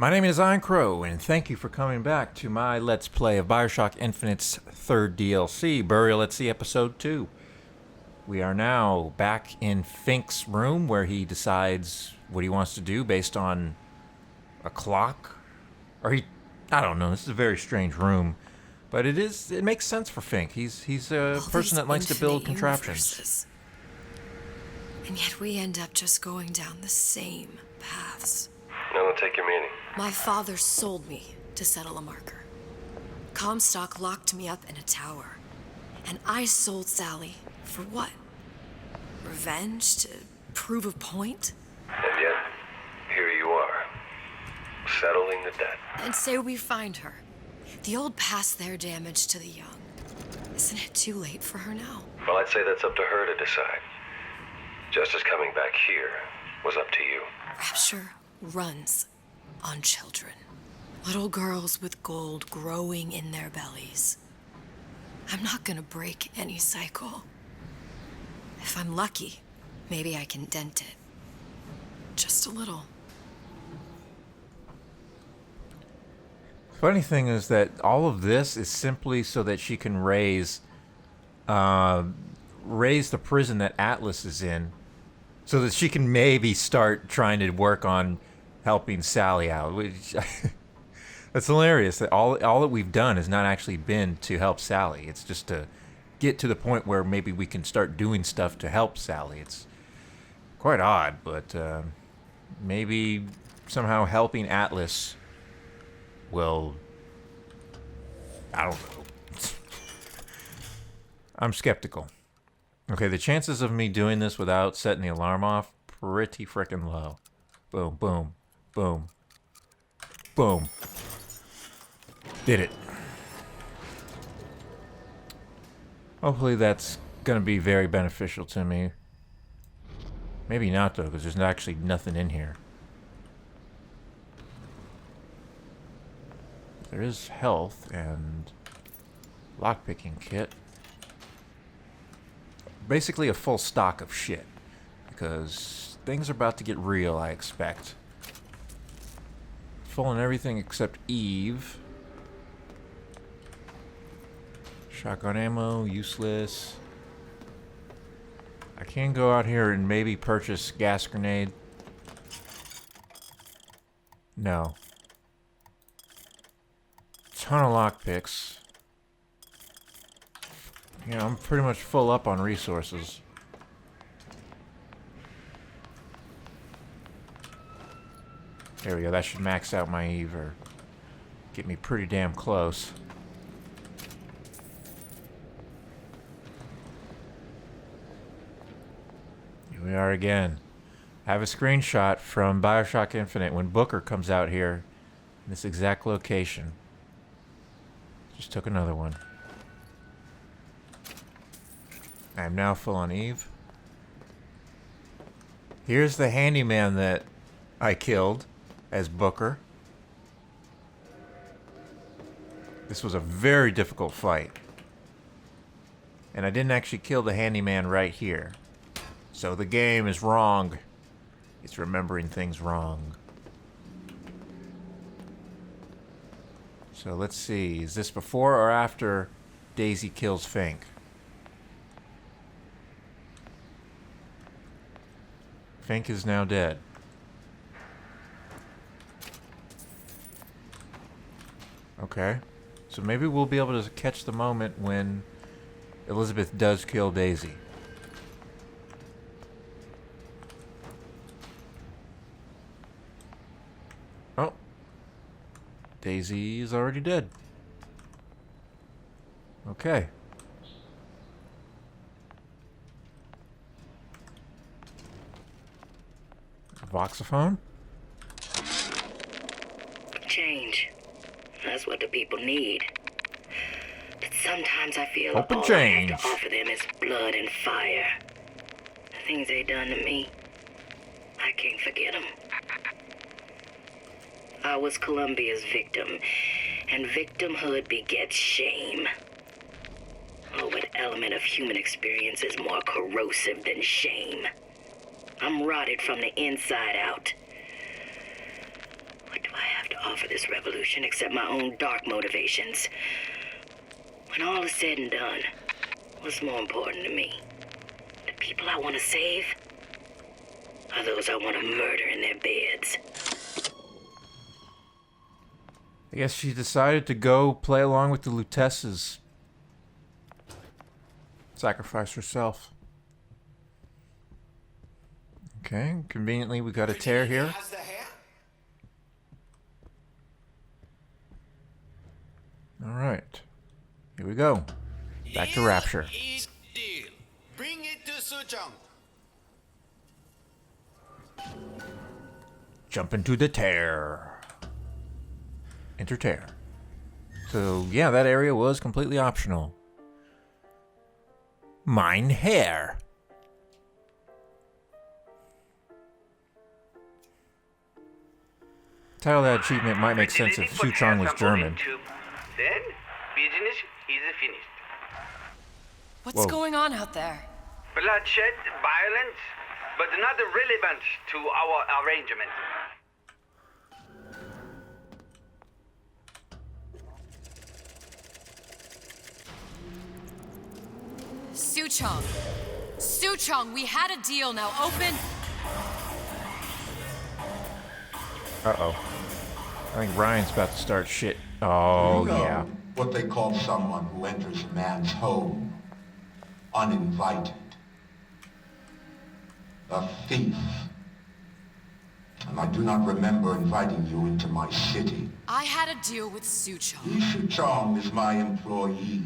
My name is Eincrou, and thank you for coming back to my Let's Play of BioShock Infinite's third DLC, Burial at Sea Episode 2. We are now back in Fink's room, where he decides what he wants to do based on a clock. I don't know, this is a very strange room. But it makes sense for Fink. He's a person that likes to build contraptions. Universes. And yet we end up just going down the same paths. Now take your meaning. My father sold me to settle a marker. Comstock locked me up in a tower. And I sold Sally for what? Revenge? To prove a point? And yet, here you are, settling the debt. And say we find her. The old past their damage to the young. Isn't it too late for her now? Well, I'd say that's up to her to decide. Justice coming back here was up to you. Rapture runs on children. Little girls with gold growing in their bellies. I'm not gonna break any cycle. If I'm lucky, maybe I can dent it. Just a little. Funny thing is that all of this is simply so that she can raise the prison that Atlas is in, so that she can maybe start trying to work on helping Sally out. Which that's hilarious. That all that we've done has not actually been to help Sally. It's just to get to the point where maybe we can start doing stuff to help Sally. It's quite odd, but maybe somehow helping Atlas will, I don't know. I'm skeptical. Okay, the chances of me doing this without setting the alarm off, pretty frickin' low. Boom, boom, boom, boom. Did it. Hopefully that's gonna be very beneficial to me. Maybe not though, because there's actually nothing in here. There is health and lockpicking kit. Basically a full stock of shit, because things are about to get real, I expect. Full on everything except Eve. Shotgun ammo, useless. I can go out here and maybe purchase gas grenade. No. Ton of lockpicks. Yeah, I'm pretty much full up on resources. There we go, that should max out my Eve, or get me pretty damn close. Here we are again. I have a screenshot from BioShock Infinite when Booker comes out here in this exact location. Just took another one. I am now full on Eve. Here's the handyman that I killed as Booker. This was a very difficult fight. And I didn't actually kill the handyman right here. So the game is wrong. It's remembering things wrong. So let's see. Is this before or after Daisy kills Fink? Fink is now dead. Okay. So maybe we'll be able to catch the moment when Elizabeth does kill Daisy. Oh. Daisy is already dead. Okay. Voxophone? Change. That's what the people need. But sometimes I feel Hope and all change. I have to offer them is blood and fire. The things they done to me, I can't forget them. I was Columbia's victim, and victimhood begets shame. Oh, what element of human experience is more corrosive than shame? I'm rotted from the inside out. What do I have to offer this revolution except my own dark motivations. When all is said and done, what's more important to me? The people I want to save? Or those I want to murder in their beds? I guess she decided to go play along with the Lutesses. Sacrifice herself. Okay, conveniently we got a tear here. Alright. Here we go. Back to Rapture. Bring it to Suchong. Jump into the tear. Enter tear. So, yeah, that area was completely optional. Mine hair. Title of that achievement might make sense if Su Chong was German. Then, business is finished. What's Whoa. going on out there? Bloodshed, violence, but not relevant to our arrangement. Suchong. Suchong, we had a deal. Now open. Uh-oh. I think Ryan's about to start shit. Oh, You know yeah. what they call someone who enters a man's home uninvited. A thief. And I do not remember inviting you into my city. I had a deal with Suchong. Yi Chong is my employee.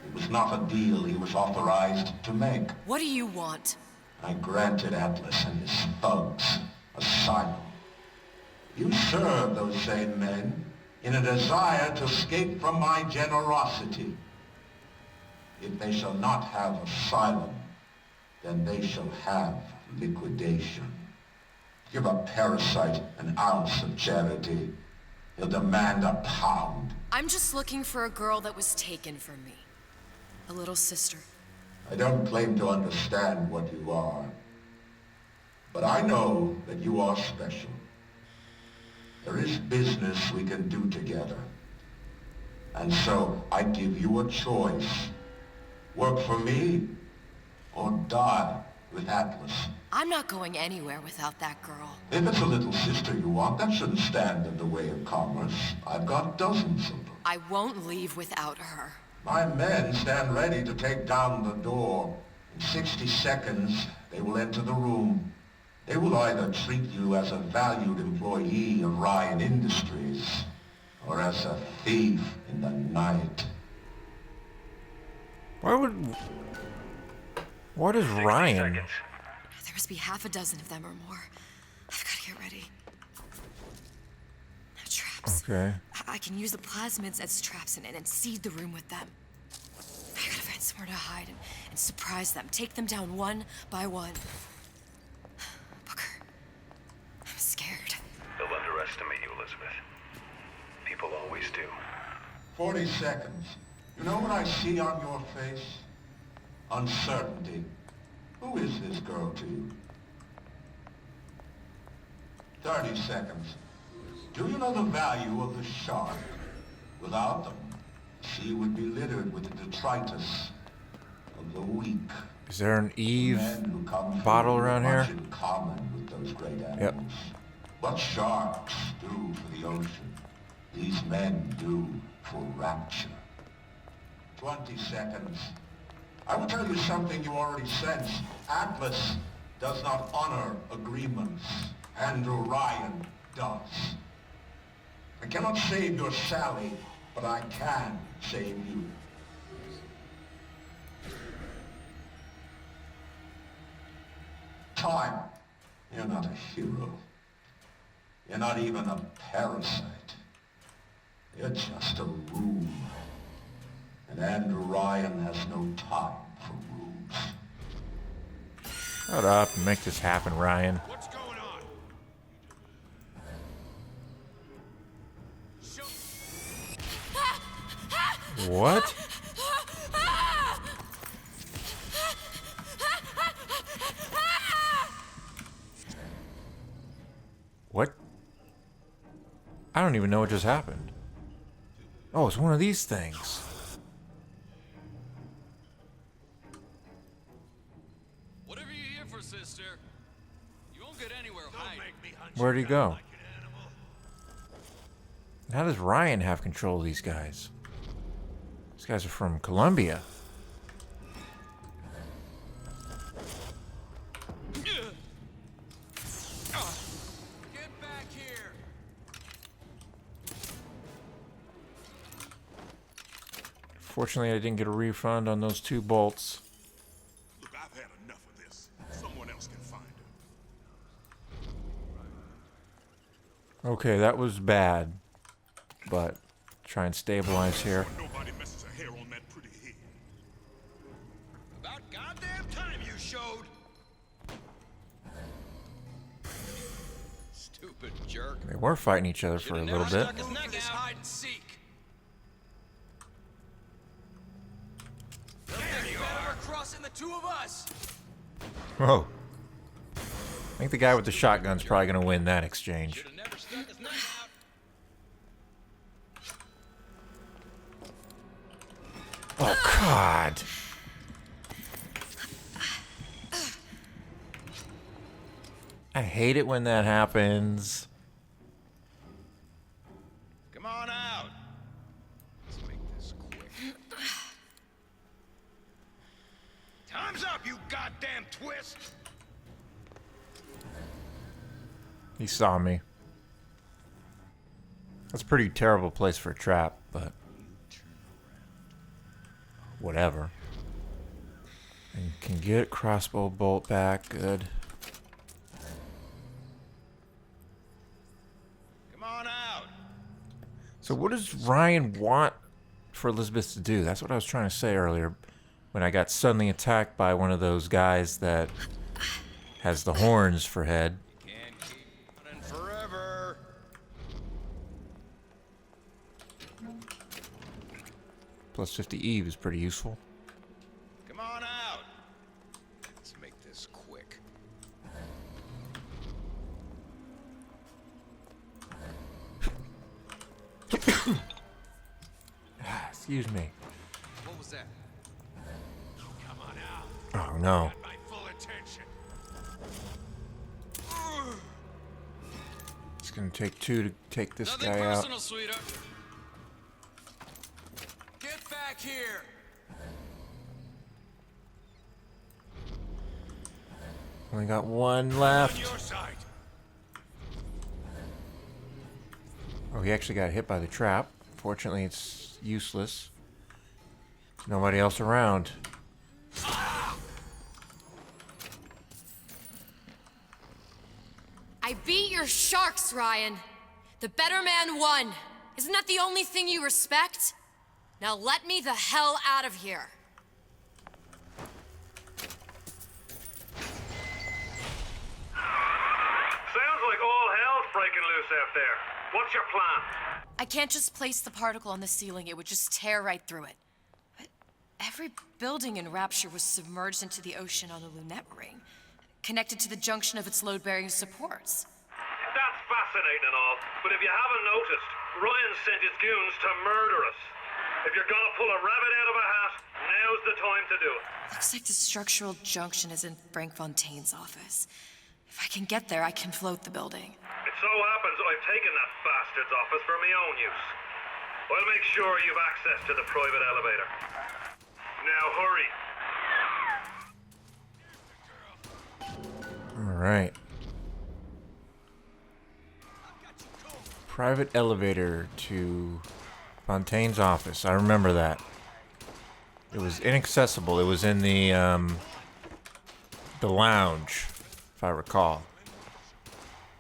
It was not a deal he was authorized to make. What do you want? I granted Atlas and his thugs asylum. You serve those same men in a desire to escape from my generosity. If they shall not have asylum, then they shall have liquidation. Give a parasite an ounce of charity, he'll demand a pound. I'm just looking for a girl that was taken from me. A little sister. I don't claim to understand what you are, but I know that you are special. There is business we can do together. And so I give you a choice. Work for me, or die with Atlas. I'm not going anywhere without that girl. If it's a little sister you want, that shouldn't stand in the way of commerce. I've got dozens of them. I won't leave without her. My men stand ready to take down the door. In 60 seconds, they will enter the room. They will either treat you as a valued employee of Ryan Industries, or as a thief in the night. What is 60 Ryan? seconds. There must be half a dozen of them or more. I've got to get ready. Now, traps. Okay. I can use the plasmids as traps and seed the room with them. I gotta find somewhere to hide and surprise them. Take them down one by one. Booker, I'm scared. They'll underestimate you, Elizabeth. People always do. 40 seconds. You know what I see on your face? Uncertainty. Who is this girl to you? 30 seconds. Do you know the value of the shark? Without them, the sea would be littered with the detritus of the weak. Is there an Eve Men who come bottle through around much here? in common with those great animals. Yep. What sharks do for the ocean, these men do for rapture. 20 seconds. I will tell you something you already sense. Atlas does not honor agreements. Andrew Ryan does. I cannot save your Sally, but I can save you. Time. You're not a hero. You're not even a parasite. You're just a room. And Andrew Ryan has no time for rooms. Shut up and make this happen, Ryan. What's going on? What? What? I don't even know what just happened. Oh, it's one of these things. Whatever you're here for, sister, you won't get anywhere hiding. Where'd he go? How does Ryan have control of these guys? These guys are from Colombia. Get back here. Fortunately, I didn't get a refund on those 2 bolts. Look, I've had enough of this. Someone else can find her. Okay, that was bad. But try and stabilize here. Nobody messes a hair on that pretty head. About goddamn time you showed. Stupid jerk. They were fighting each other for a little bit. Stuck his neck out. Hide and seek. There you are. Crossing the two of us. Whoa. I think the guy with the shotgun's probably going to win that exchange. Should've never stuck his neck out. Oh, God. I hate it when that happens. Come on out. Let's make this quick. Time's up, you goddamn twist. He saw me. That's a pretty terrible place for a trap, but whatever. And can get crossbow bolt back. Good. Come on out. So what does Ryan want for Elizabeth to do? That's what I was trying to say earlier when I got suddenly attacked by one of those guys that has the horns for head. Can't keep running forever. Plus 50 Eve is pretty useful. Come on out. Let's make this quick. Excuse me. What was that? Come on out. Oh no. My full attention. It's gonna take 2 to take this Nothing guy out. personal, sweetheart. Get back here. Only got 1 left. On your side. Oh, he actually got hit by the trap. Fortunately, it's useless. Nobody else around. I beat your sharks, Ryan. The better man won. Isn't that the only thing you respect? Now let me the hell out of here. Sounds like all hell's breaking loose out there. What's your plan? I can't just place the particle on the ceiling. It would just tear right through it. But every building in Rapture was submerged into the ocean on the Lunette ring, connected to the junction of its load-bearing supports. That's fascinating and all, but if you haven't noticed, Ryan sent his goons to murder us. If you're gonna pull a rabbit out of a hat, now's the time to do it. Looks like the structural junction is in Frank Fontaine's office. If I can get there, I can float the building. It so happens I've taken that bastard's office for my own use. I'll make sure you've access to the private elevator. Now hurry. Alright. Private elevator to Fontaine's office. I remember that. It was inaccessible. It was in the lounge, if I recall.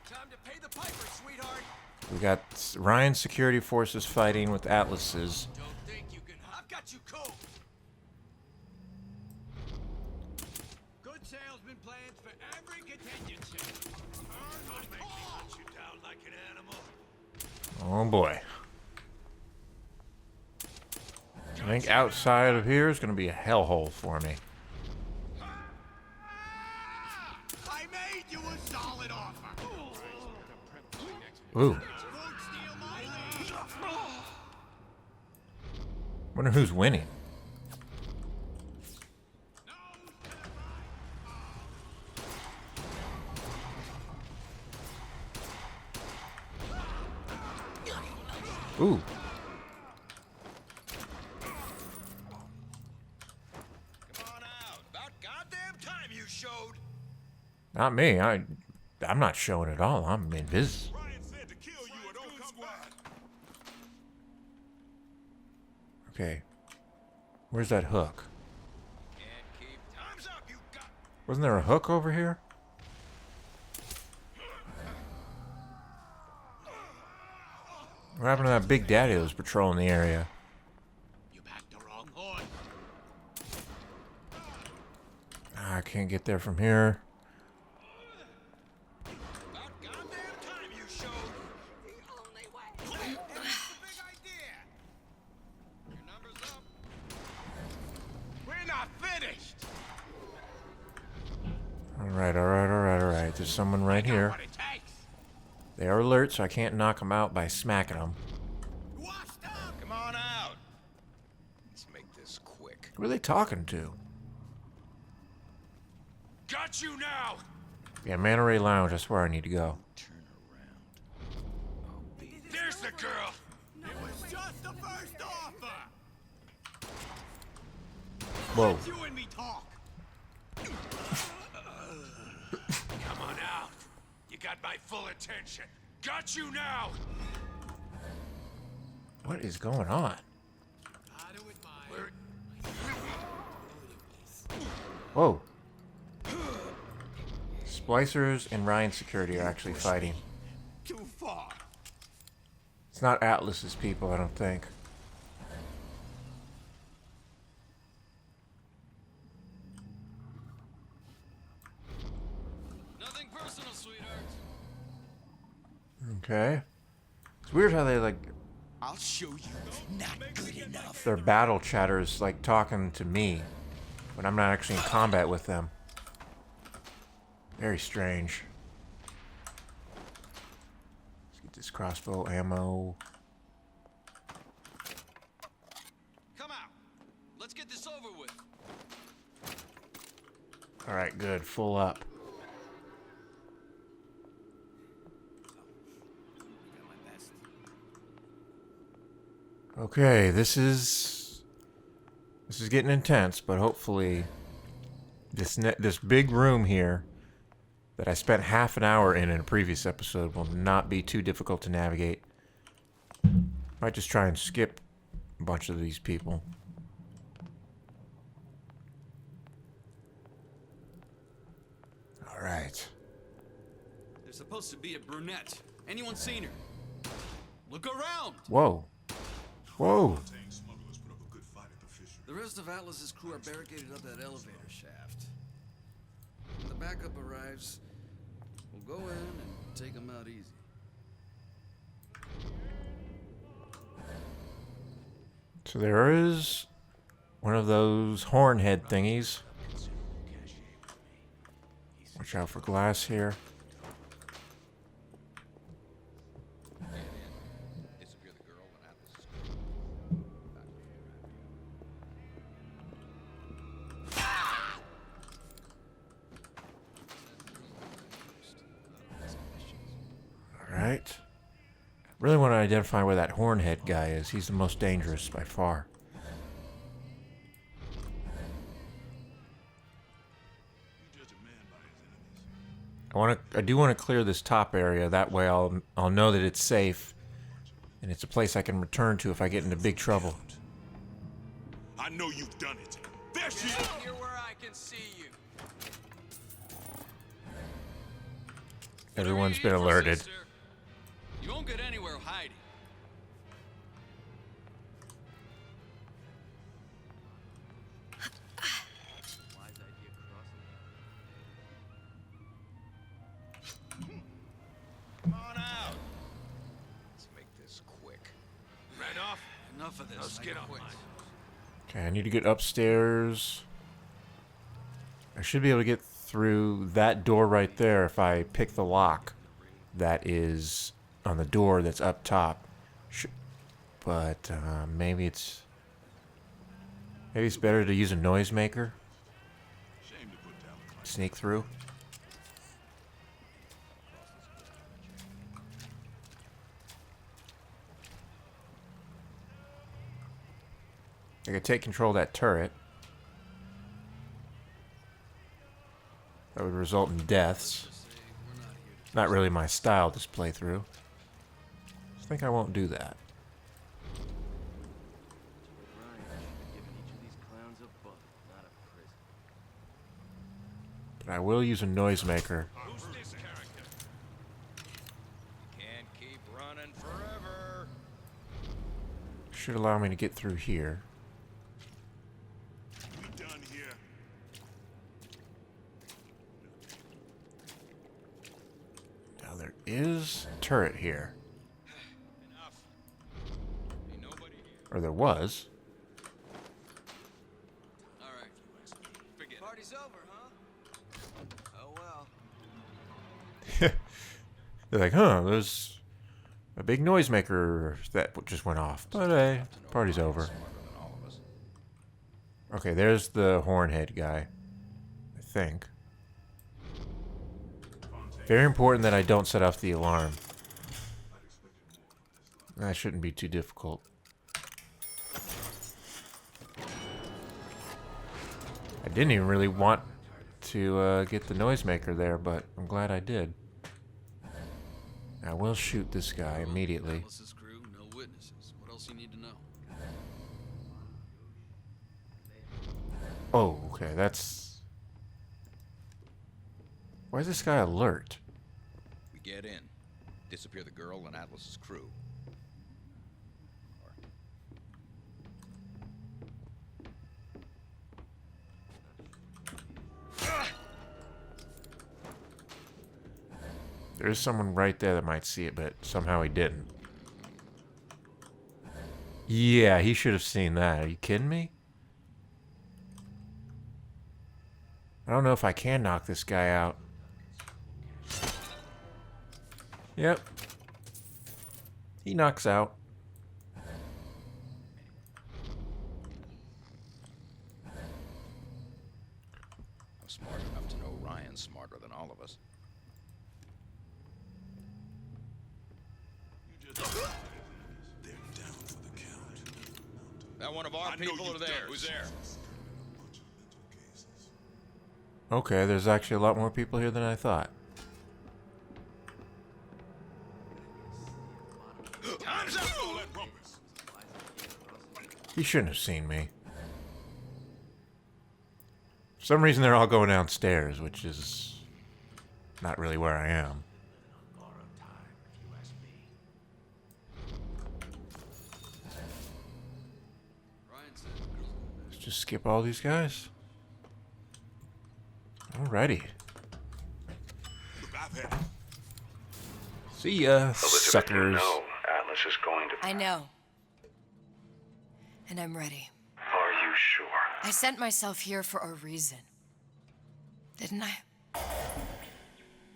Time to pay the piper, sweetheart. We got Ryan's security forces fighting with Atlas's. Don't think you can. I've got you cold. Good salesman plans for every contingency. Don't make me hunt you down like an animal. Oh boy. I think outside of here is going to be a hellhole for me. I made you a solid offer. Ooh. Won't steal my Wonder who's winning. Ooh. Come on out. About goddamn time you showed. Not me. I'm not showing at all. I'm invisible. Ryan said to kill you or don't come back. Okay. Where's that hook? Can't keep time's up. You got. Wasn't there a hook over here? What happened to that big daddy that was patrolling the area? You backed the wrong horn. I can't get there from here. About goddamn time you showed. The only way. And it's the big idea. Your number's up. We're not finished. Alright. There's someone right here. What it takes. They are alert, so I can't knock them out by smacking them. Washed up. Come on out. Let's make this quick. Who are they talking to? Got you now. Yeah, Manta Ray Lounge. That's where I need to go. Turn around. There's the girl. It was just the first offer. Whoa. You and me talk. Come on out. You got my full attention. Got you now. What is going on? We're Whoa. Splicers and Ryan Security are actually fighting. too far. It's not Atlas's people, I don't think. Nothing personal, sweetheart. Okay. It's weird how they like I'll show you not good enough. their battle chatter is like talking to me when I'm not actually in combat with them. Very strange. Let's get this crossbow ammo. Come out. Let's get this over with. Alright, good. Full up. Okay, this is getting intense, but hopefully this big room here that I spent half an hour in a previous episode will not be too difficult to navigate. Might just try and skip a bunch of these people. All right. There's supposed to be a brunette. Anyone seen her? Look around! Whoa. Whoa. Tank smugglers put up a good fight at the fishery. The rest of Atlas's crew are barricaded up that elevator shaft. When the backup arrives, we'll go in and take them out easy. So there is one of those horn head thingies. Watch out for glass here. Alright. Really want to identify where that hornhead guy is. He's the most dangerous by far. I do want to clear this top area. That way I'll know that it's safe. And it's a place I can return to if I get into big trouble. I know you've done it. There she is. Here where I can see you. Everyone's been alerted. You won't get anywhere hiding. Come on out. Let's make this quick. Right off. Enough of this. Let's get on quick. mine. Okay, I need to get upstairs. I should be able to get through that door right there if I pick the lock that is on the door that's up top. But maybe it's Maybe it's better to use a noisemaker. Shame to put down the fight. Sneak through. I could take control of that turret. That would result in deaths. Not really my style this playthrough. I think I won't do that. But I will use a noisemaker. Who's this character? Can't keep running forever. Should allow me to get through here. We done here. Now there is a turret here. Enough. Ain't nobody here. Or there was. All right. Forget it. Party's over, huh? Oh well. They're like, huh, there's a big noisemaker that just went off. But hey, party's over. Smarter than all of us. Okay, there's the hornhead guy. I think. Very important that I don't set off the alarm. That shouldn't be too difficult. I didn't even really want to get the noisemaker there, but I'm glad I did. I will shoot this guy immediately. Atlas's crew, no witnesses. What else you need to know? Oh, okay, that's... Why is this guy alert? We get in, disappear the girl and Atlas's crew. There is someone right there that might see it, but somehow he didn't. Yeah, he should have seen that. Are you kidding me? I don't know if I can knock this guy out. Yep. He knocks out. I'm smart enough to know Ryan's smarter than all of us. They're down for the count. That one of our I know people you've or done theirs? Who's there? Bunch of mental cases. Okay, there's actually a lot more people here than I thought. Time's up! All that rumpus. He shouldn't have seen me. For some reason, they're all going downstairs, which is not really where I am. Ryan said the girl's going Let's just skip all these guys. Alrighty. Look, I've had it. See ya, Elizabeth, you suckers. know Atlas is going to... I know. And I'm ready. Are you sure? I sent myself here for a reason. Didn't I?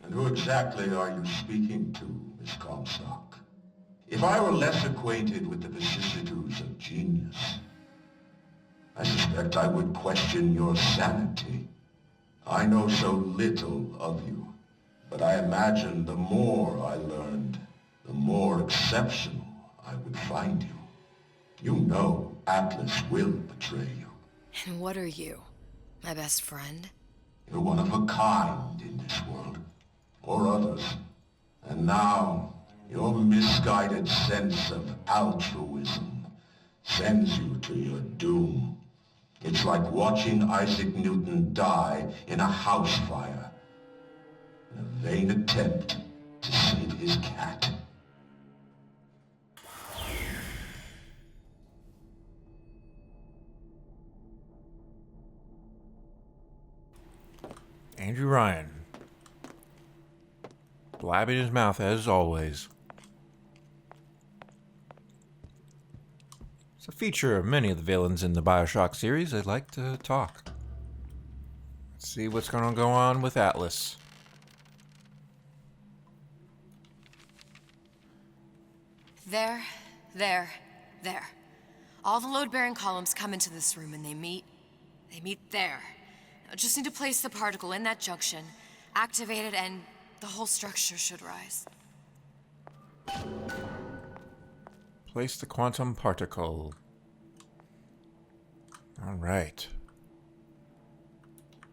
And who exactly are you speaking to, Miss Comstock? If I were less acquainted with the vicissitudes of genius, I suspect I would question your sanity. I know so little of you, but I imagine the more I learned, the more exceptional I would find you. You know Atlas will betray you. And what are you? My best friend? You're one of a kind in this world, or others. And now, your misguided sense of altruism sends you to your doom. It's like watching Isaac Newton die in a house fire, in a vain attempt to save his cat. Andrew Ryan. Blabbing his mouth as always. It's a feature of many of the villains in the BioShock series. They like to talk. Let's see what's going to go on with Atlas. There. All the load-bearing columns come into this room and they meet there. Now, just need to place the particle in that junction, activate it, and the whole structure should rise. Place the quantum particle. All right.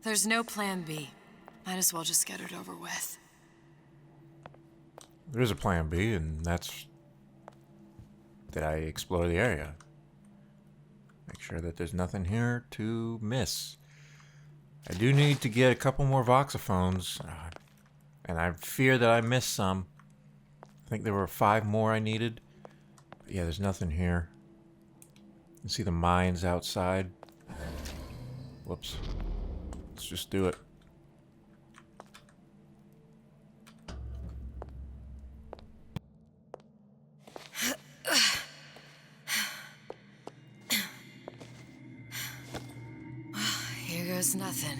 There's no plan B. Might as well just get it over with. There is a plan B, and that's that I explore the area. Make sure that there's nothing here to miss. I do need to get a couple more voxophones, and I fear that I missed some. I think there were 5 more I needed. But yeah, there's nothing here. You can see the mines outside. Whoops. Let's just do it. Here goes nothing.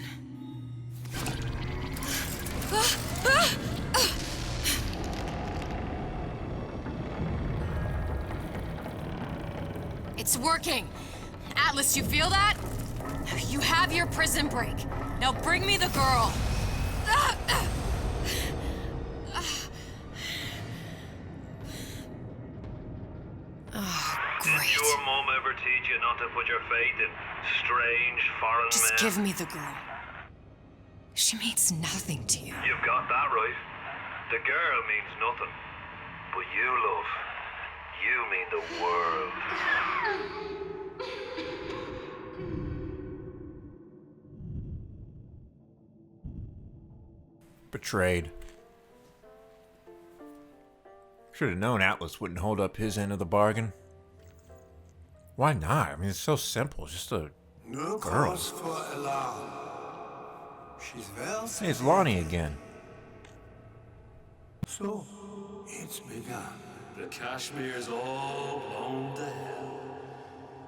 It's working! Atlas, you feel that? You have your prison break. Now bring me the girl. Oh, great. Did your mom ever teach you not to put your faith in strange foreign men? Just give me the girl. She means nothing to you. You've got that right. The girl means nothing. But you, love, you mean the world. Betrayed. Should have known Atlas wouldn't hold up his end of the bargain. Why not? I mean, it's so simple. Just a No girl. cause for alarm. She's well Hey, it's Lonnie again. So, it's begun. The Kashmir's all blown to hell.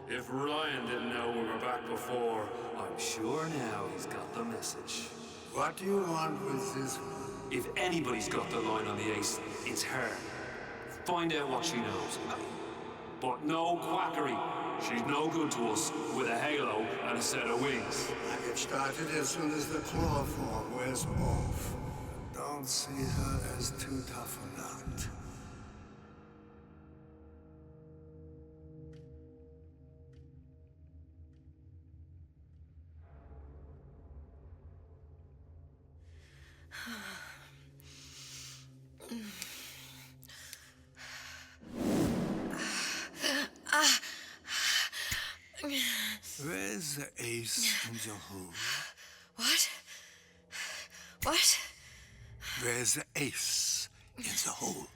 If Ryan didn't know we were back before, I'm sure now he's got the message. What do you want with this one? If anybody's got the line on the ace, it's her. Find out what she knows. But no quackery. She's no good to us with a halo and a set of wings. I get started as soon as the chloroform wears off. Don't see her as too tough a nut. Where's the ace in the hole? What? What? Where's the ace in the hole?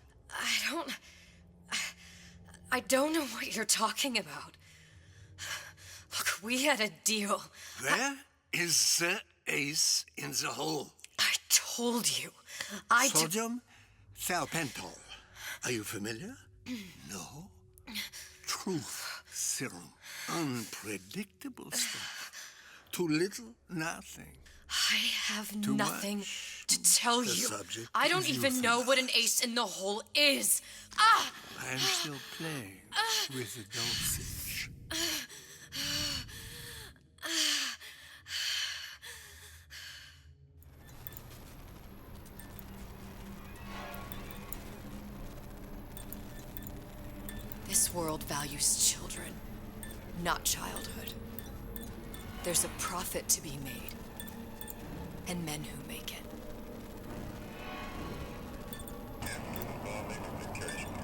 I don't know what you're talking about. Look, we had a deal. Where is the ace in the hole? I told you. Sodium thiopental. Are you familiar? No? Truth serum. Unpredictable stuff. Too little, nothing. I have Too nothing much. to tell The you. subject I don't is even know what an ace in the hole is. Ah! I'm still playing with the dosage. This world values children, not childhood. There's a profit to be made, and men who make it. After the bombing of the Kashmir,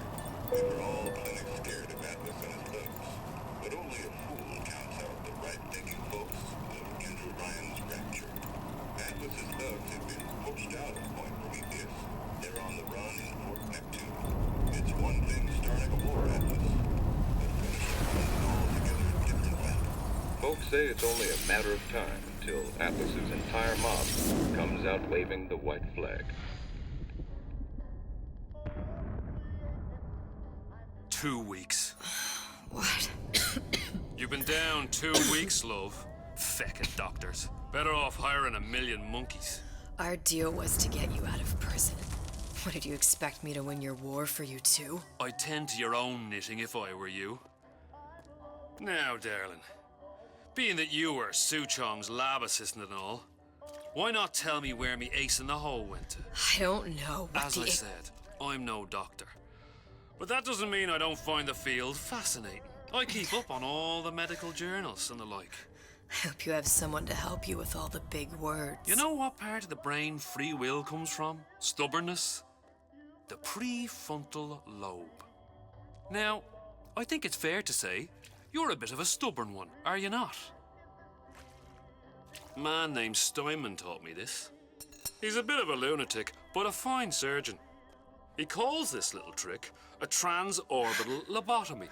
we were all plenty scared of Atlas and his thugs. But only a fool counts out the right-thinking folks of Andrew Ryan's rapture. Atlas's thugs have been pushed out of Point Prometheus. They're on the run in Fort Neptune. It's one thing starting a war, Atlas, but finishing one is an altogether different matter. Folks say it's only a matter of time until Atlas's entire mob comes out waving the white flag. 2 weeks. What? You've been down 2 weeks, love. Feckin' doctors. Better off hiring a million monkeys. Our deal was to get you out of prison. What, did you expect me to win your war for you too? I'd tend to your own knitting if I were you. Now, darling, being that you were Suchong's lab assistant and all, why not tell me where me ace in the hole went to? I don't know what As I said, I'm no doctor. But that doesn't mean I don't find the field fascinating. I keep up on all the medical journals and the like. I hope you have someone to help you with all the big words. You know what part of the brain free will comes from? Stubbornness? The prefrontal lobe. Now, I think it's fair to say you're a bit of a stubborn one, are you not? A man named Steinman taught me this. He's a bit of a lunatic, but a fine surgeon. He calls this little trick a transorbital lobotomy.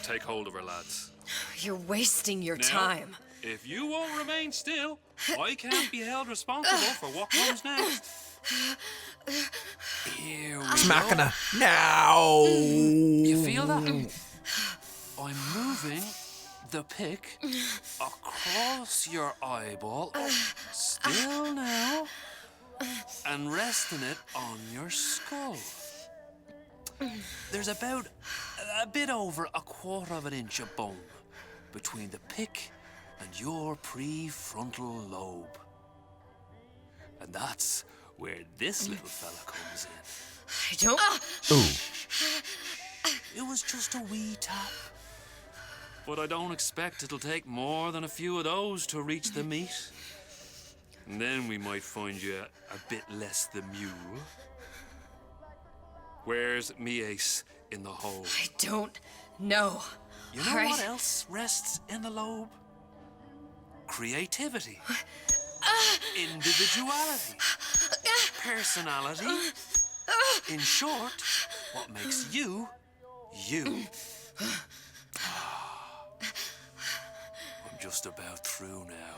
Take hold of her, lads. You're wasting your Now, time. If you won't remain still, I can't be held responsible for what comes next. Here we Smacking now. You feel that? I'm moving the pick across your eyeball, still now, and resting it on your skull. There's about a bit over a quarter of an inch of bone between the pick and your prefrontal lobe. And that's where this little fella comes in. I don't... Ooh. It was just a wee tap. But I don't expect it'll take more than a few of those to reach the meat. And then we might find you a bit less the mule. Where's me ace in the hole? I don't know. You know what else rests in the lobe? Creativity. Individuality. Personality. In short, what makes you, you. I'm just about through now.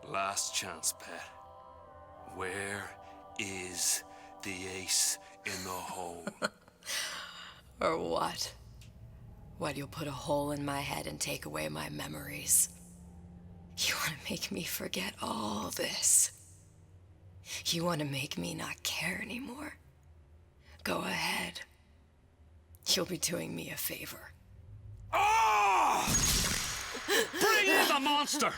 Last chance, pet. Where is the ace in the hole? Or what? What, you'll put a hole in my head and take away my memories? You want to make me forget all this? You want to make me not care anymore? Go ahead. You'll be doing me a favor. Ah! Bring in the monster!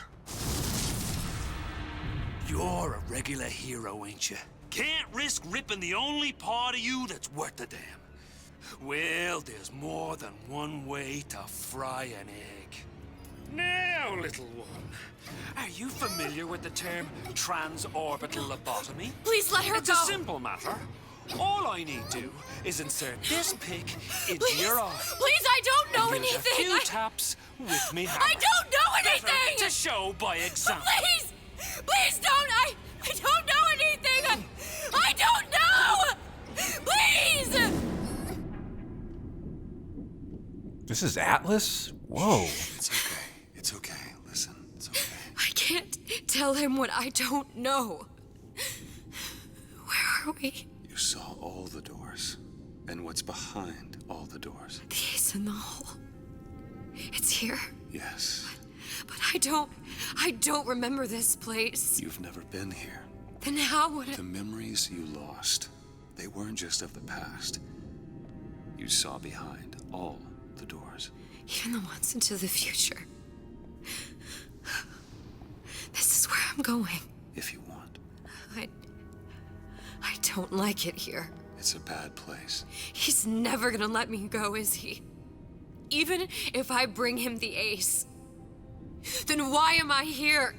You're a regular hero, ain't you? Can't risk ripping the only part of you that's worth a damn. Well, there's more than one way to fry an egg. Now, little one, are you familiar with the term transorbital lobotomy? Please let her It's go! a simple matter. All I need do is insert this pick into your eye. Please, I don't know and give anything! a few taps with me hammer. I don't know anything! Better to show by example. Please! Please don't! I don't know anything! I don't know! Please! This is Atlas? Whoa. It's okay. It's okay. Listen, it's okay. I can't tell him what I don't know. Where are we? You saw all the doors. And what's behind all the doors. The ace in the hole. It's here. Yes. But I don't remember this place. You've never been here. Then how would it... The memories you lost, they weren't just of the past. You saw behind all the doors. Even the ones into the future. This is where I'm going. If you want. I don't like it here. It's a bad place. He's never gonna let me go, is he? Even if I bring him the ace. Then why am I here?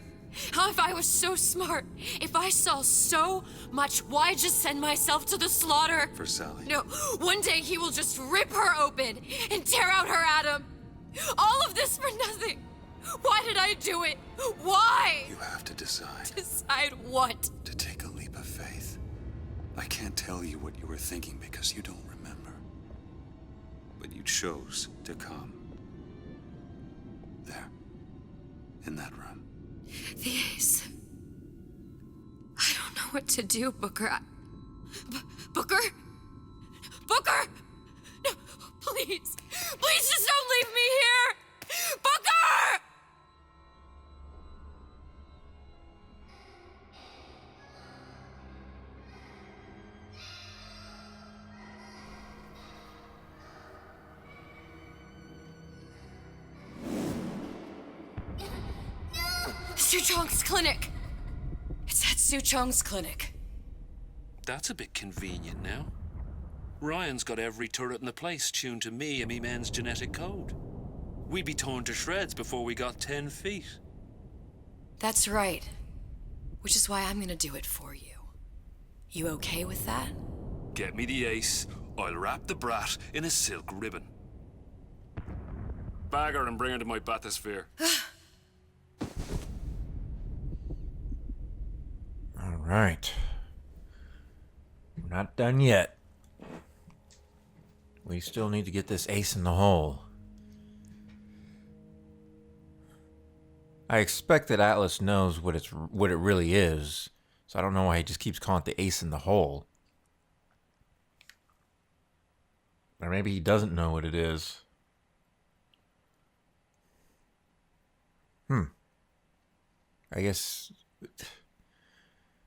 How if I was so smart? If I saw so much, why just send myself to the slaughter? For Sally. No, one day he will just rip her open and tear out her atom. All of this for nothing. Why did I do it? Why? You have to decide. Decide what? To take a leap of faith. I can't tell you what you were thinking because you don't remember. But you chose to come. There. In that room. The ace. I don't know what to do, Booker. Booker? Booker! No, please. Please just don't leave me here! Booker! Suchong's clinic! It's at Suchong's clinic. That's a bit convenient now. Ryan's got every turret in the place tuned to me and me men's genetic code. We'd be torn to shreds before we got 10 feet. That's right. Which is why I'm gonna do it for you. You okay with that? Get me the ace, I'll wrap the brat in a silk ribbon. Bag her and bring her to my bathysphere. All right. We're not done yet. We still need to get this ace in the hole. I expect that Atlas knows what it really is, so I don't know why he just keeps calling it the ace in the hole. Or maybe he doesn't know what it is. I guess...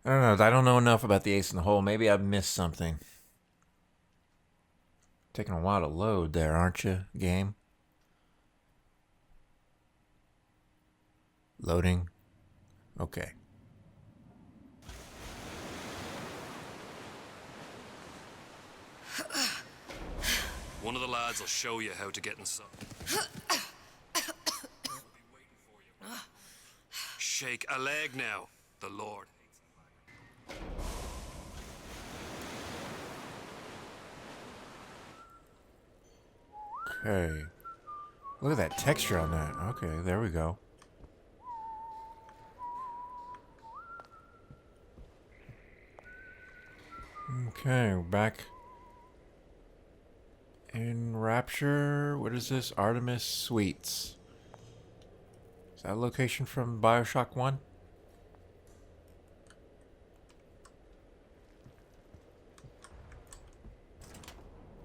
I don't know. I don't know enough about the ace in the hole. Maybe I've missed something. Taking a while to load there, aren't you, game? Loading. Okay. One of the lads will show you how to get inside. Shake a leg now, the Lord. Okay. Look at that texture on that. Okay, there we go. Okay, we're back in Rapture. What is this? Artemis Suites. Is that a location from BioShock 1?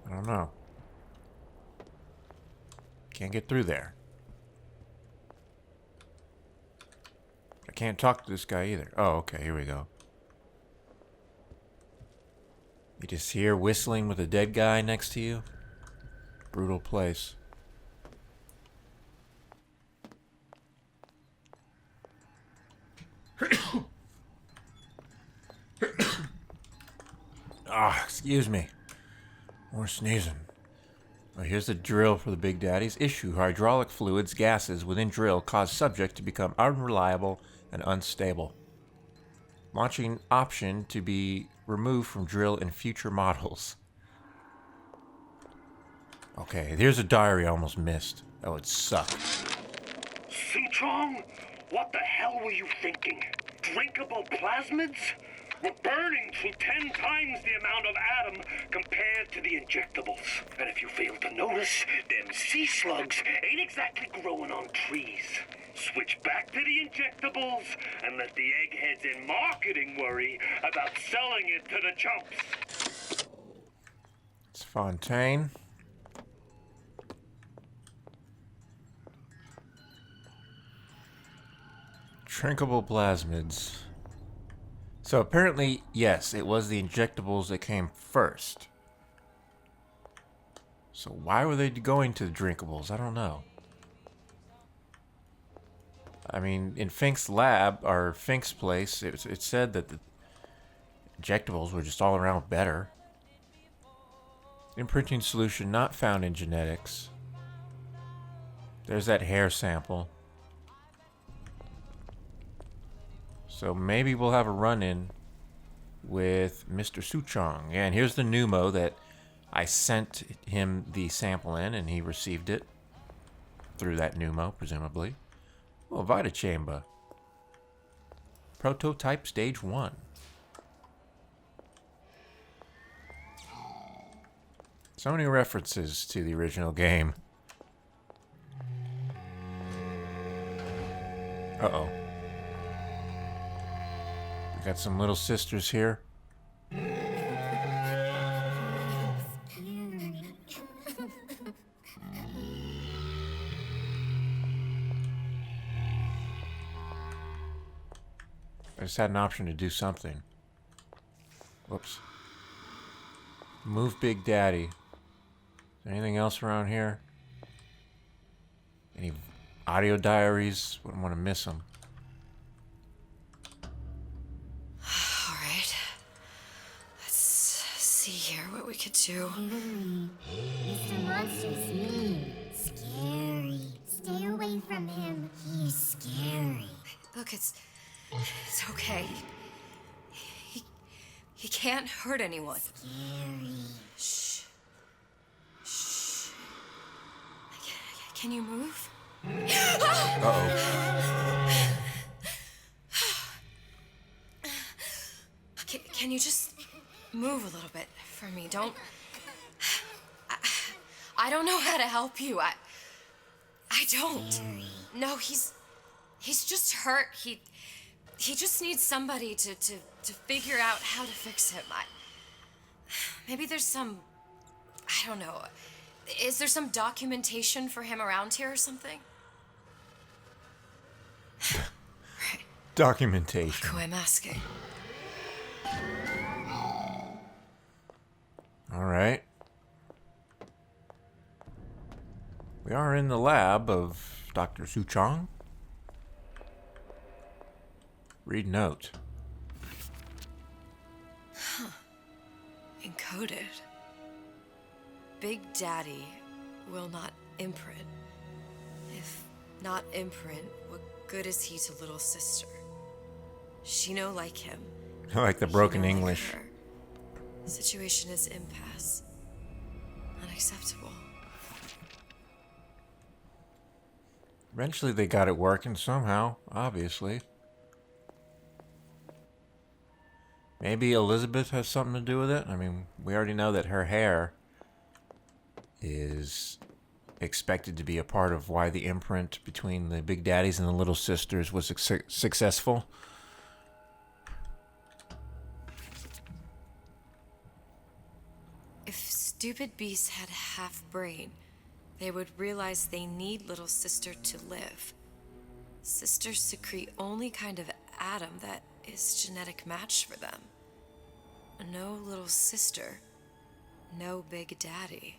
I don't know. Can't get through there. I can't talk to this guy either. Oh, okay, here we go. You just hear whistling with a dead guy next to you. Brutal place. Excuse me. More sneezing. Well, here's the drill for the Big Daddies. Issue hydraulic fluids, gases within drill cause subject to become unreliable and unstable. Launching option to be removed from drill in future models. Okay, here's a diary I almost missed. That would suck. Suchong, what the hell were you thinking? Drinkable plasmids? We're burning through 10 times the amount of atom compared to the injectables. And if you fail to notice, them sea slugs ain't exactly growing on trees. Switch back to the injectables and let the eggheads in marketing worry about selling it to the chumps. It's Fontaine. Drinkable plasmids. So apparently, yes, it was the injectables that came first. So why were they going to the drinkables? I don't know. I mean, in Fink's lab, or Fink's place, it said that the injectables were just all around better. Imprinting solution not found in genetics. There's that hair sample. So maybe we'll have a run-in with Mr. Suchong. Yeah, and here's the pneumo that I sent him the sample in, and he received it through that pneumo, presumably. Oh, Vita Chamber. Prototype Stage 1. So many references to the original game. Uh-oh. We got some little sisters here. I just had an option to do something. Whoops. Move Big Daddy. Is there anything else around here? Any audio diaries? Wouldn't want to miss them. what we could do. Mr. Monster's mean. Scary. Stay away from him. He's scary. Look, it's okay. He can't hurt anyone. Scary. Shh. Shh. Can you move? Uh-oh. Can you just move a little bit for me? Don't... I don't know how to help you. I don't. No, he's just hurt. He just needs somebody to figure out how to fix him. Maybe there's some... I don't know. Is there some documentation for him around here or something? Right. Documentation. Look who I'm asking. All right. We are in the lab of Dr. Su Chong. Read note. Huh. Encoded. Big Daddy will not imprint. If not imprint, what good is he to little sister? She no like him. I like the broken He no like English. her. Situation is impasse. Unacceptable. Eventually they got it working somehow, obviously. Maybe Elizabeth has something to do with it. I mean, we already know that her hair is expected to be a part of why the imprint between the Big Daddies and the Little Sisters was successful. If stupid beasts had a half brain, they would realize they need little sister to live. Sisters secrete only kind of atom that is genetic match for them. No little sister, no Big Daddy.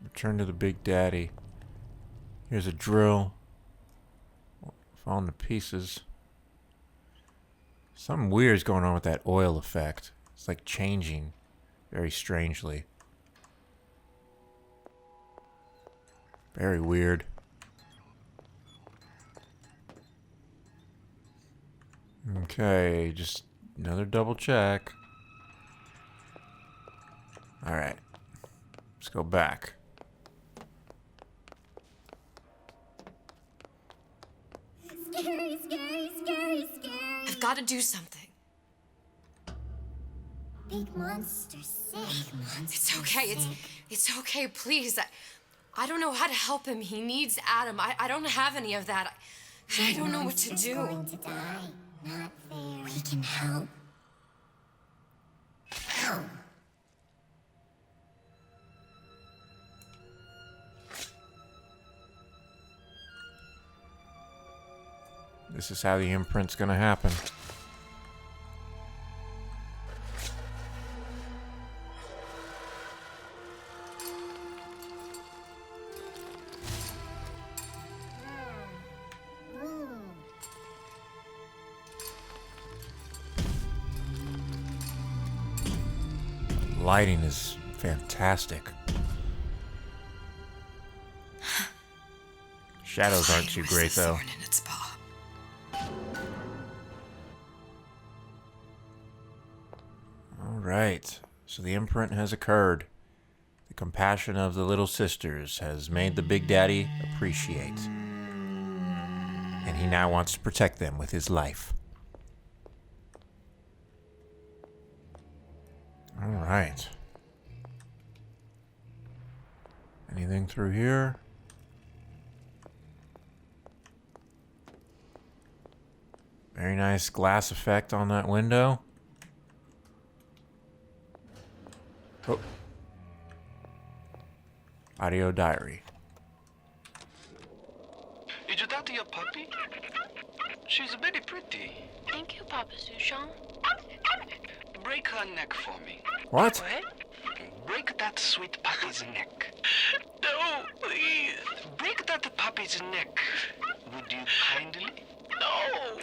Return to the Big Daddy. Here's a drill. Falling to pieces. Something weird is going on with that oil effect. It's like changing very strangely. Very weird. Okay, just another double check. Alright. Let's go back. Scary, scary, scary, scary. I've got to do something. Big monster sick. It's okay. It's okay. Please. I don't know how to help him. He needs Adam. I don't have any of that. I don't know what to Monster's do. going to die. Not fair. We can help. Help. This is how the imprint's gonna happen. Lighting is fantastic. Shadows aren't too great though. Thorn in its paw. Alright, so the imprint has occurred. The compassion of the little sisters has made the Big Daddy appreciate. And he now wants to protect them with his life. Alright. Anything through here? Very nice glass effect on that window. Oh. Audio diary. Is that your puppy? She's very pretty. Thank you, Papa Sushon. Break her neck for me. What? Break that sweet puppy's neck. No, please. Break that puppy's neck. Would you kindly? No.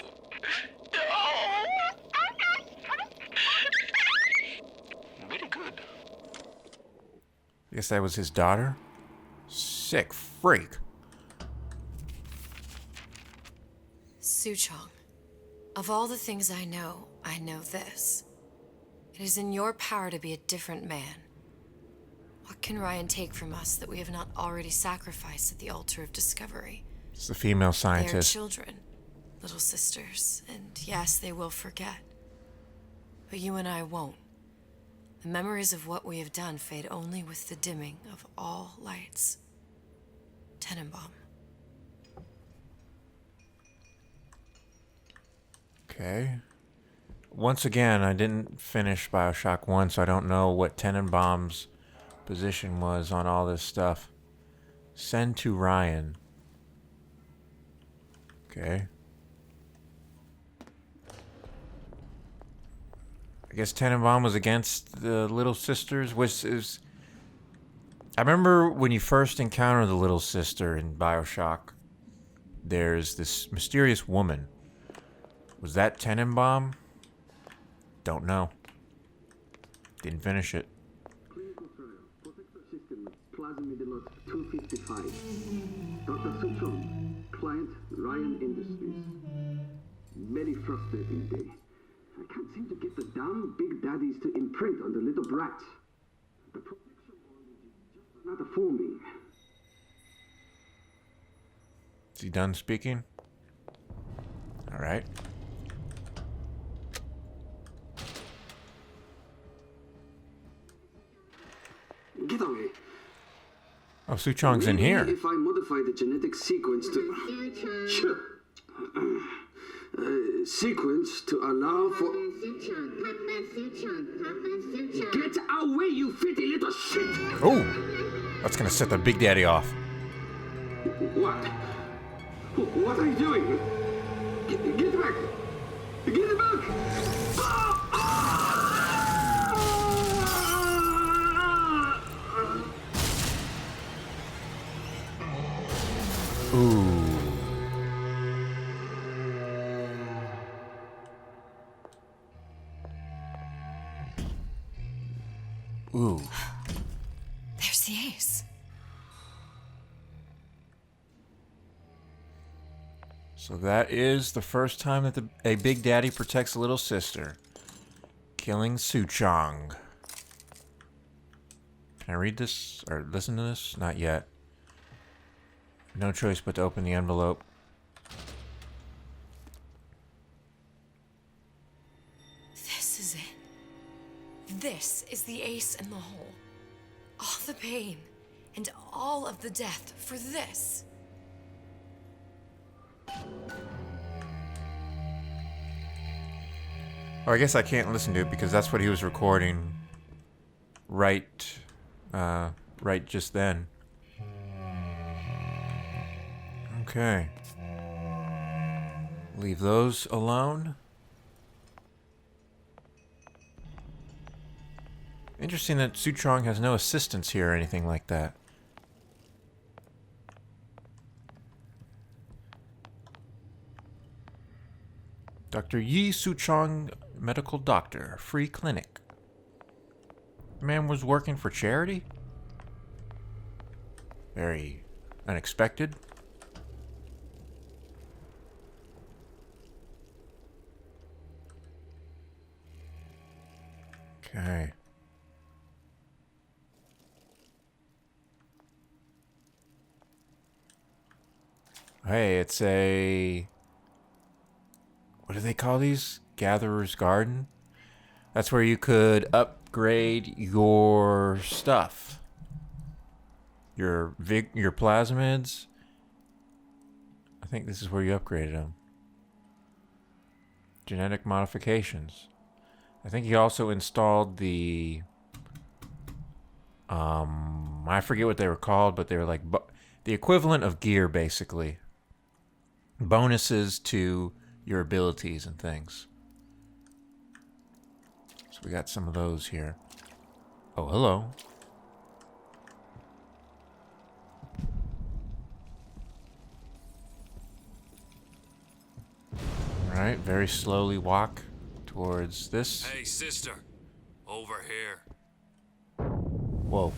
No. I guess that was his daughter. Sick freak. Suchong, of all the things I know this. It is in your power to be a different man. What can Ryan take from us that we have not already sacrificed at the altar of discovery? It's the female They are scientist. children, little sisters, and yes, they will forget. But you and I won't. The memories of what we have done fade only with the dimming of all lights. Tenenbaum. Okay. Once again, I didn't finish BioShock 1, so I don't know what Tenenbaum's position was on all this stuff. Send to Ryan. Okay. I guess Tenenbaum was against the Little Sisters, which is... I remember when you first encounter the Little Sister in BioShock, there's this mysterious woman. Was that Tenenbaum? Don't know. Didn't finish it. Clinical trial. Protector system. Plasmid lot 255. Dr. Suchong. Client Ryan Industries. Very frustrating day. I can't seem to get the damn big daddies to imprint on the little brats. The protection bond is just not forming. Is he done speaking? All right. Get away. Oh, Suchong's in here. If I modify the genetic sequence to... Sure. Sequence to allow for... Get away, you filthy little shit! Oh, that's gonna set the Big Daddy off. What? What are you doing? Get back! Get back! Ooh. Ooh. There's the ace. So that is the first time that a Big Daddy protects a little sister. Killing Suchong. Can I read this or listen to this? Not yet. No choice but to open the envelope. This is it. This is the ace in the hole. All the pain and all of the death for this. Or I guess I can't listen to it because that's what he was recording right just then. Okay. Leave those alone. Interesting that Suchong has no assistants here or anything like that. Dr. Yi Suchong, medical doctor, free clinic. The man was working for charity? Very unexpected. Okay. Hey, it's a... What do they call these? Gatherer's Garden? That's where you could upgrade your stuff. Your plasmids. I think this is where you upgraded them. Genetic modifications. I think he also installed the... I forget what they were called, but they were like... the equivalent of gear, basically. Bonuses to your abilities and things. So we got some of those here. Oh, hello. Alright, very slowly walk towards this. Hey, sister. Over here. Whoa.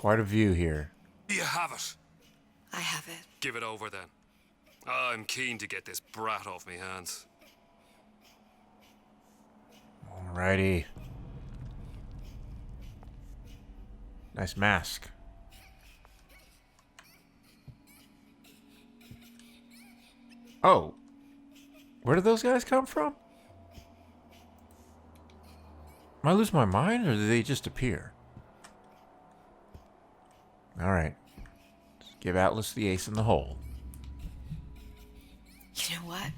Quite a view here. Do you have it? I have it. Give it over then. I'm keen to get this brat off me hands. Alrighty. Nice mask. Oh. Where did those guys come from? Am I losing my mind, or did they just appear? Alright. Give Atlas the ace in the hole. You know what?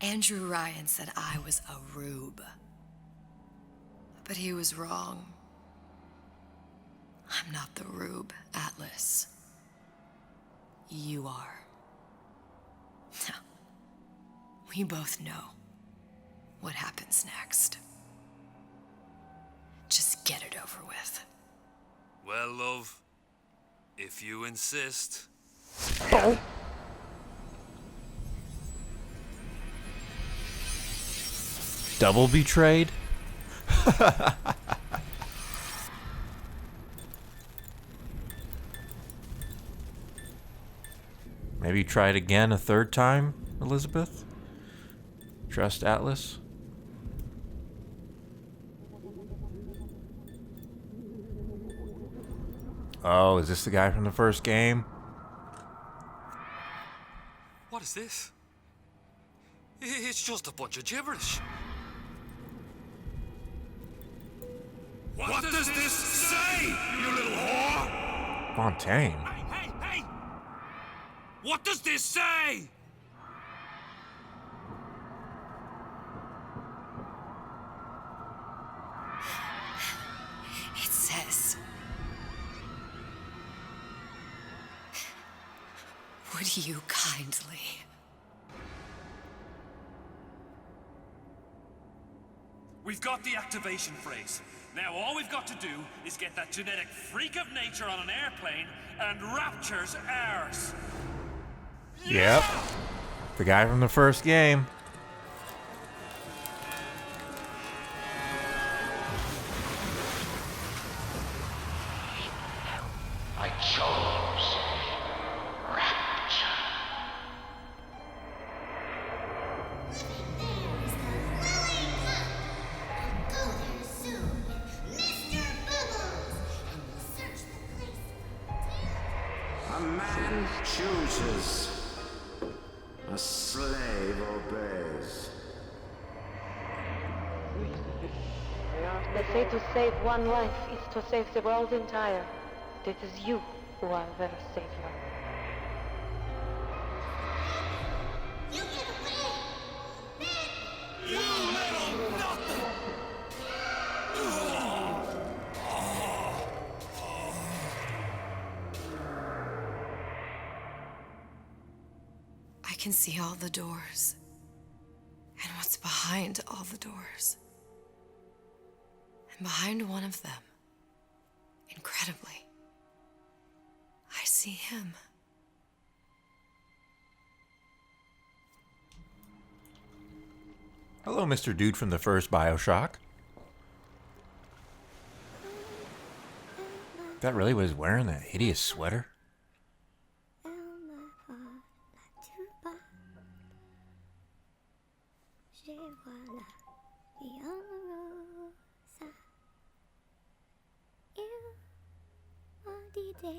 Andrew Ryan said I was a rube. But he was wrong. I'm not the rube, Atlas. You are. We both know what happens next. Just get it over with. Well, love, if you insist. Oh. Double betrayed? Maybe try it again a third time, Elizabeth? Trust Atlas? Oh, is this the guy from the first game? What is this? It's just a bunch of gibberish. What does this say, you little whore? Fontaine. Hey! What does this say? It says, would you kindly? We've got the activation phrase. Now all we've got to do is get that genetic freak of nature on an airplane, and Rapture's ours. Yep. The guy from the first game. I chose Rapture. A man chooses, a slave obeys. They say to save one life is to save the world entire. It is you who are their savior. I can see all the doors. And what's behind all the doors. And behind one of them, incredibly, I see him. Hello, Mr. Dude from the first BioShock. That really was wearing that hideous sweater?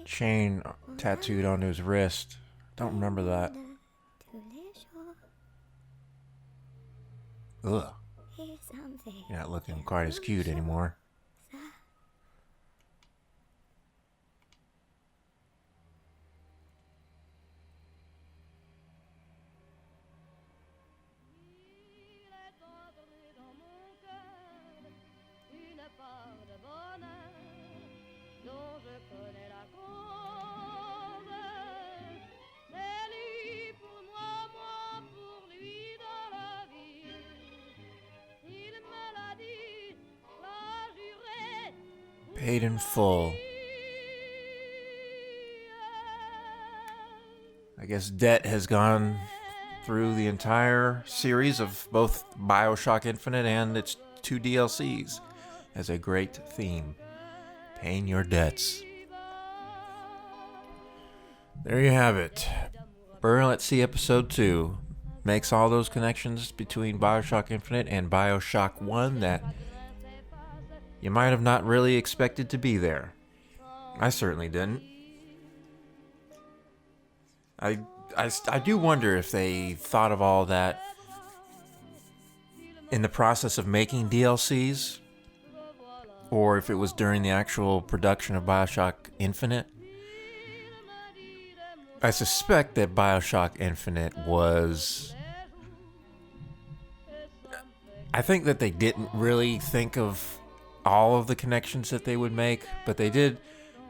Chain tattooed onto his wrist. Don't remember that. Ugh. You're not looking quite as cute anymore. Paid in full. I guess debt has gone through the entire series of both BioShock Infinite and its 2 DLCs as a great theme. Paying your debts. There you have it. Burial at Sea Episode 2 makes all those connections between BioShock Infinite and BioShock 1 that you might have not really expected to be there. I certainly didn't. I do wonder if they thought of all that in the process of making DLCs, or if it was during the actual production of BioShock Infinite. I suspect that BioShock Infinite was... I think that they didn't really think of all of the connections that they would make, but they did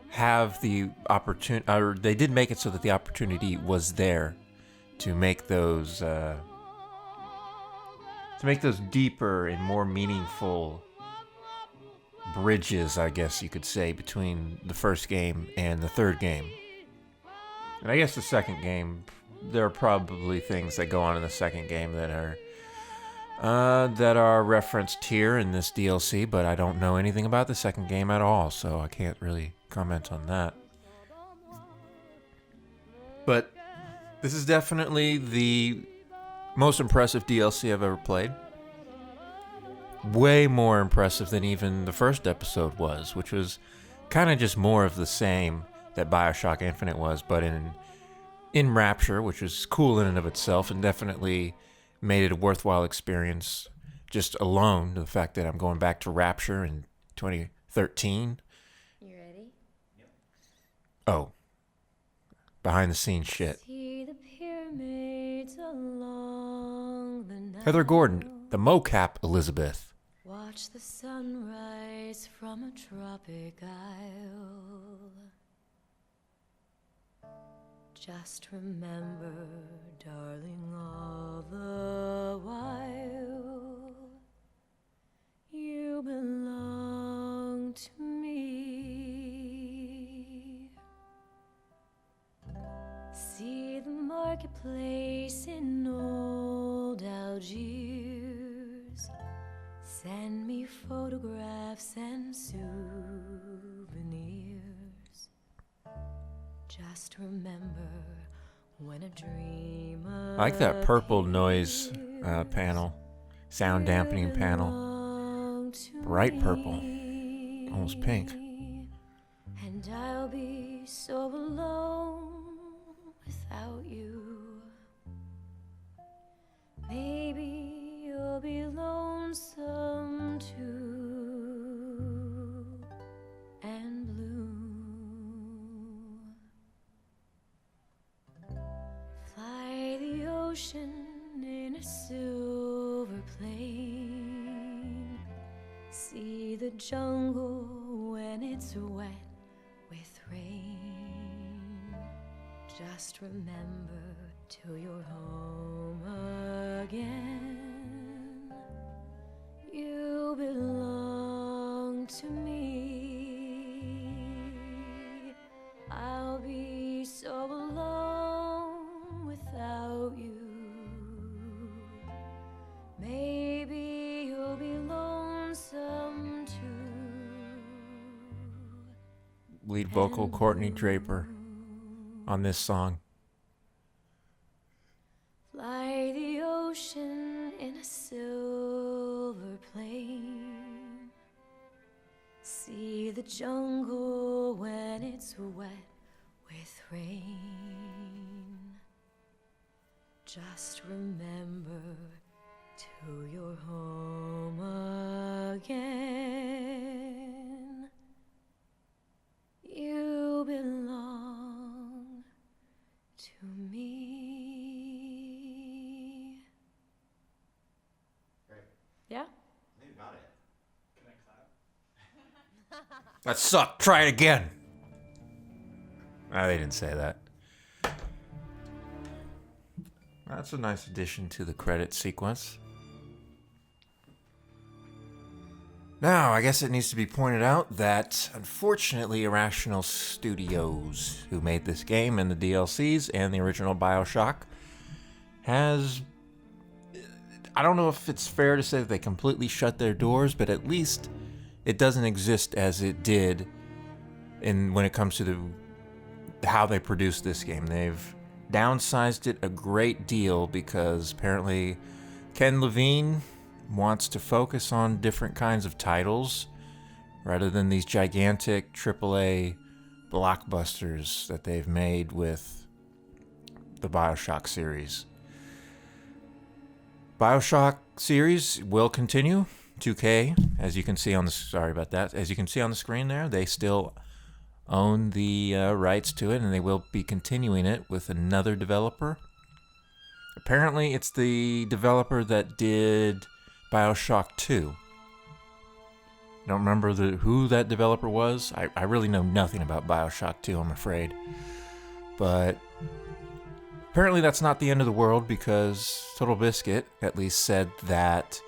have the opportunity, or they did make it so that the opportunity was there to make those deeper and more meaningful bridges, I guess you could say, between the first game and the third game. And I guess the second game, there are probably things that go on in the second game that are referenced here in this DLC, but I don't know anything about the second game at all, so I can't really comment on that. But this is definitely the most impressive DLC I've ever played. Way more impressive than even the first episode was, which was kind of just more of the same that BioShock Infinite was, but in Rapture, which is cool in and of itself, and definitely made it a worthwhile experience just alone, the fact that I'm going back to Rapture in 2013. You ready? Oh. Behind the scenes shit. See the pyramids along the Nile. Heather Gordon, the mocap Elizabeth. Watch the sunrise from a tropic isle. Just remember, darling, all the while you belong to me. See the marketplace in old Algiers. Send me photographs and souvenirs. Just remember when a dream I like that purple noise panel, sound dampening panel. Bright purple, almost pink. And I'll be so alone without you. Maybe you'll be lonesome too, and blue. Fly the ocean in a silver plane. See the jungle when it's wet with rain. Just remember till you're home again, you belong to me. I'll be so alone without you. Maybe you'll be lonesome too. Lead vocal Courtney Draper on this song. Fly the ocean in a silver plane. See the jungle when it's wet with rain. Just remember till you're home again, you belong to me. Great. Yeah? You got it. Can I clap? That sucked. Try it again. They didn't say that. That's a nice addition to the credit sequence. Now, I guess it needs to be pointed out that, unfortunately, Irrational Studios, who made this game and the DLCs and the original BioShock, has... I don't know if it's fair to say that they completely shut their doors, but at least it doesn't exist as it did when it comes to how they produce this game. They've downsized it a great deal because apparently Ken Levine wants to focus on different kinds of titles rather than these gigantic AAA blockbusters that they've made with the BioShock series. BioShock series will continue. 2K, as you can see on the as you can see on the screen there, they still own the rights to it, and they will be continuing it with another developer. Apparently, it's the developer that did BioShock 2. I don't remember who that developer was. I really know nothing about BioShock 2, I'm afraid. But apparently that's not the end of the world, because Total Biscuit at least said that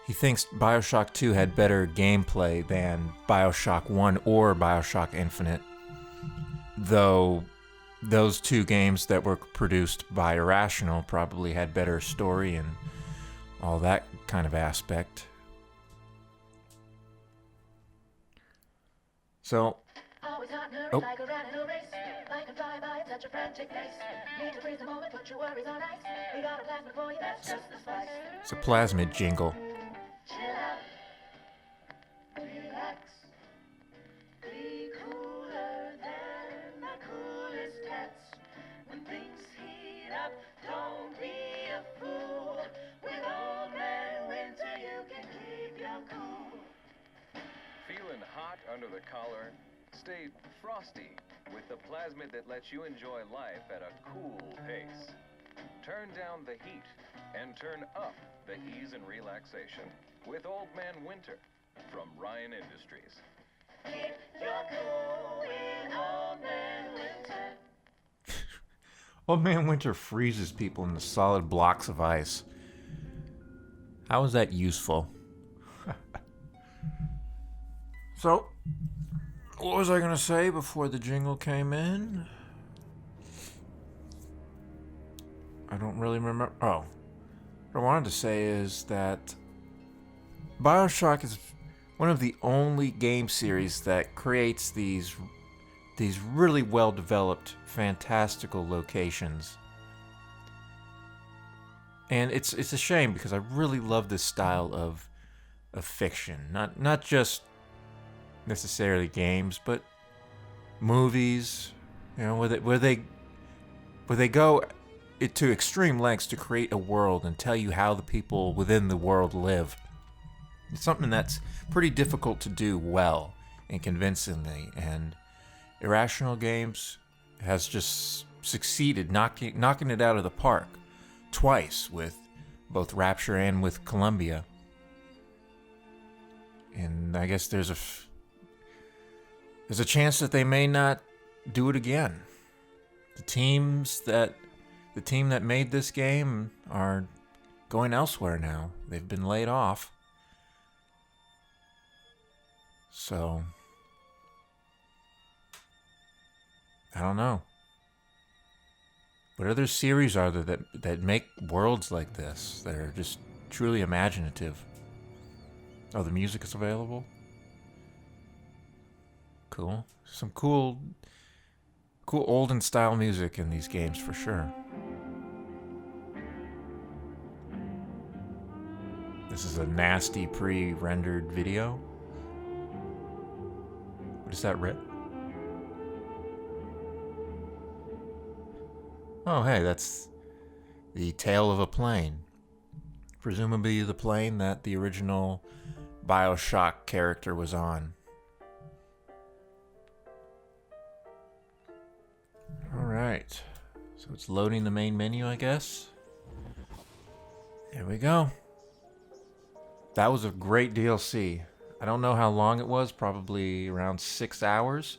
he thinks BioShock 2 had better gameplay than BioShock 1 or BioShock Infinite, though those two games that were produced by Irrational probably had better story and all that kind of aspect. So, it's a plasmid jingle. Chill out, relax, be cooler than the coolest cats. When things heat up, don't be a fool. With Old Man Winter, you can keep your cool. Feeling hot under the collar? Stay frosty with the plasmid that lets you enjoy life at a cool pace. Turn down the heat and turn up the ease and relaxation with Old Man Winter from Ryan Industries. Keep your cool with Old Man Winter. Old Man Winter freezes people into solid blocks of ice. How is that useful? So, what was I going to say before the jingle came in? I don't really remember. Oh. What I wanted to say is that BioShock is one of the only game series that creates these really well-developed, fantastical locations. And it's a shame, because I really love this style of fiction. Not just necessarily games, but movies, you know, where they go to extreme lengths to create a world and tell you how the people within the world live. It's something that's pretty difficult to do well and convincingly, and Irrational Games has just succeeded knocking it out of the park twice with both Rapture and with Columbia. And I guess there's a chance that they may not do it again. The team that made this game are going elsewhere now. They've been laid off. So, I don't know. What other series are there that make worlds like this, that are just truly imaginative? Oh, the music is available? Cool. Some cool olden style music in these games for sure. This is a nasty pre-rendered video. What is that, Rip? Oh, hey, that's the tail of a plane. Presumably the plane that the original BioShock character was on. Alright. So it's loading the main menu, I guess. There we go. That was a great DLC. I don't know how long it was, probably around 6 hours.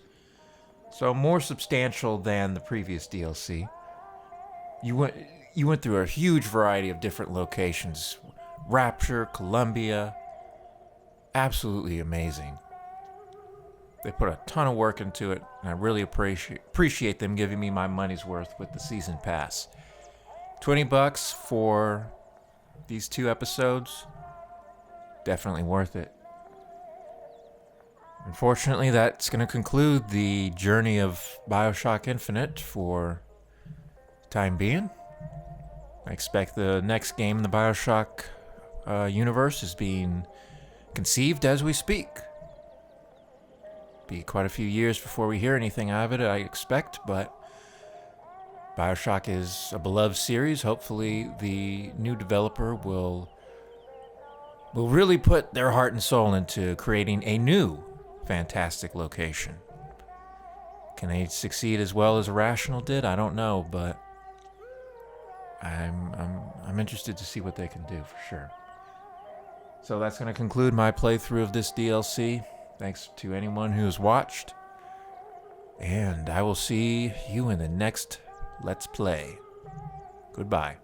So more substantial than the previous DLC. You went through a huge variety of different locations. Rapture, Columbia. Absolutely amazing. They put a ton of work into it, and I really appreciate them giving me my money's worth with the season pass. $20 for these 2 episodes. Definitely worth it. unfortunately, that's going to conclude the journey of BioShock Infinite for time being. I expect the next game in the BioShock universe is being conceived as we speak. Be quite a few years before we hear anything out of it, I expect, but BioShock is a beloved series. Hopefully the new developer will really put their heart and soul into creating a new fantastic location. Can they succeed as well as Irrational did? I don't know, but I'm interested to see what they can do for sure. So that's going to conclude my playthrough of this DLC. Thanks to anyone who's watched. And I will see you in the next Let's Play. Goodbye.